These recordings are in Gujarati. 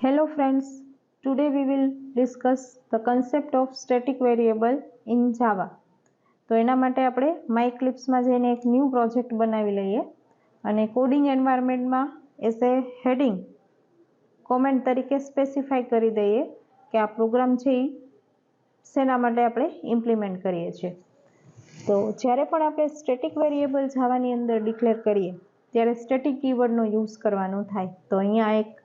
Hello friends, today we will discuss the concept of static variable in Java. તો એના માટે આપણે માયક્લિપ્સમાં જઈને એક ન્યૂ પ્રોજેક્ટ બનાવી લઈએ અને કોડિંગ એન્વાયરમેન્ટમાં એઝ એ હેડિંગ કોમેન્ટ તરીકે સ્પેસિફાઈ કરી દઈએ કે આ પ્રોગ્રામ છે એ શેના માટે આપણે ઇમ્પ્લિમેન્ટ કરીએ છીએ. તો જ્યારે પણ આપણે સ્ટેટિક વેરિયેબલ જાવાની અંદર ડિક્લેર કરીએ ત્યારે સ્ટેટિક કીવર્ડનો યુઝ કરવાનો થાય. તો અહીંયા એક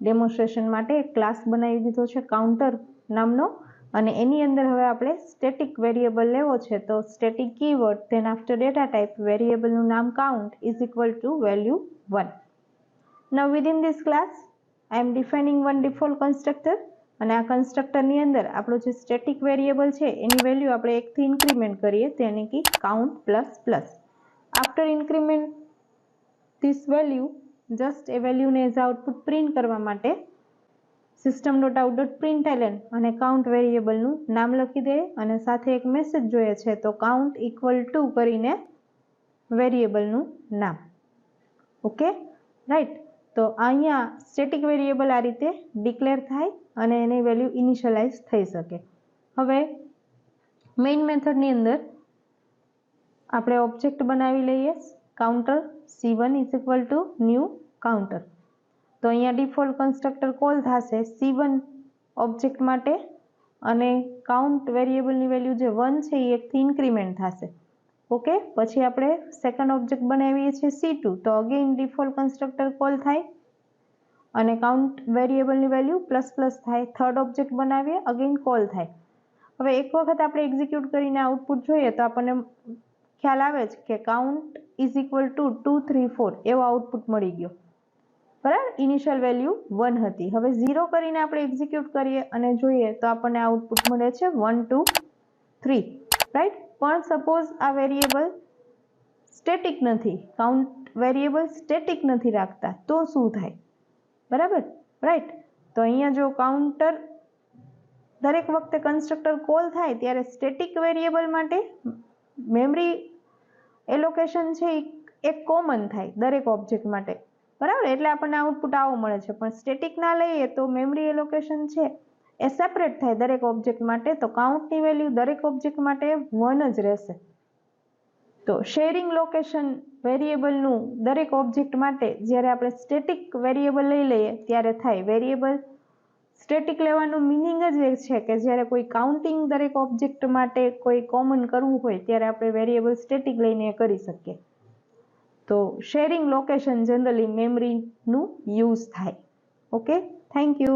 ડેમોન્સ્ટ્રેશન માટે એક ક્લાસ બનાવી દીધો છે કાઉન્ટર નામનો, અને એની અંદર હવે આપણે સ્ટેટિક વેરિયેબલ લેવો છે. તો static keyword then after data type વેરિયેબલનું નામ count is equal to value 1. Now within this class I am defining one default constructor, અને આ કન્સ્ટ્રક્ટરની અંદર આપણો જે સ્ટેટિક વેરિયેબલ છે એની વેલ્યુ આપણે 1 થી ઇન્ક્રીમેન્ટ કરીએ, તેને કે count plus plus. After increment this value just a વેલ્યુને એઝ આઉટપુટ પ્રિન્ટ કરવા માટે system.out.println અને કાઉન્ટ વેરિયેબલનું નામ લખી દઈએ અને સાથે એક મેસેજ જોઈએ છે, તો કાઉન્ટ ઇક્વલ ટુ કરીને વેરિયેબલનું નામ. Okay, right. તો અહીંયા સ્ટેટિક વેરિયેબલ આ રીતે ડિક્લેર થાય અને એની વેલ્યુ ઇનિશિયલાઇઝ થઈ શકે. હવે મેઇન મેથડની અંદર આપણે ઓબ્જેક્ટ બનાવી લઈએ counter C1 is equal to new counter. તો અહીંયા ડિફોલ્ટ કન્સ્ટ્રક્ટર કોલ થશે C1 ઓબ્જેક્ટ માટે અને કાઉન્ટ વેરિયેબલની વેલ્યુ જે 1 છે એ 1 થી ઇન્ક્રીમેન્ટ થશે. ઓકે, પછી આપણે સેકન્ડ ઓબ્જેક્ટ બનાવીએ છીએ C2. તો અગેઇન ડિફોલ્ટ કન્સ્ટ્રક્ટર કોલ થાય અને કાઉન્ટ વેરિયેબલની વેલ્યુ પ્લસ પ્લસ થાય. થર્ડ ઓબ્જેક્ટ બનાવીએ, અગેઇન કોલ થાય. હવે એક વખત આપણે એક્ઝિક્યુટ કરીને આઉટપુટ જોઈએ તો આપણને ખ્યાલ આવે છે કે કાઉન્ટ ઇઝ ઇક્વલ ટુ 2 3 4 એવો આઉટપુટ મળી ગયો. બરાબર, ઇનિશિયલ વેલ્યુ 1 હતી. હવે 0 કરીને આપણે એક્ઝિક્યુટ કરીએ અને જોઈએ તો આપણને આઉટપુટ મળે છે 1 2 3. રાઈટ. પણ સપોઝ આ વેરિયેબલ સ્ટેટિક નથી, કાઉન્ટ વેરિયેબલ સ્ટેટિક નથી રાખતા, તો શું થાય? બરાબર, રાઈટ. તો અહીંયા જો કાઉન્ટર દરેક વખતે કન્સ્ટ્રક્ટર કોલ થાય ત્યારે સ્ટેટિક વેરિયેબલ માટે મેમરી એલોકેશન છે એ કોમન થાય દરેક ઓબ્જેક્ટ માટે. બરાબર, એટલે આપણને આઉટપુટ આવો મળે છે. પણ સ્ટેટિક ના લઈએ તો મેમરી એલોકેશન છે એ સેપરેટ થાય દરેક ઓબ્જેક્ટ માટે. તો કાઉન્ટની વેલ્યુ દરેક ઓબ્જેક્ટ માટે 1 જ રહેશે. તો શેરિંગ લોકેશન વેરિયેબલનું દરેક ઓબ્જેક્ટ માટે જ્યારે આપણે સ્ટેટિક વેરિયેબલ લઈ લઈએ ત્યારે થાય. વેરિયેબલ સ્ટેટિક લેવાનું મિનિંગ જ એ છે કે જ્યારે કોઈ કાઉન્ટિંગ દરેક ઓબ્જેક્ટ માટે કોઈ કોમન કરવું હોય ત્યારે આપણે વેરિયેબલ સ્ટેટિક લઈને કરી શકીએ. તો શેરિંગ લોકેશન જનરલી મેમરીનું યુઝ થાય. Okay, thank you.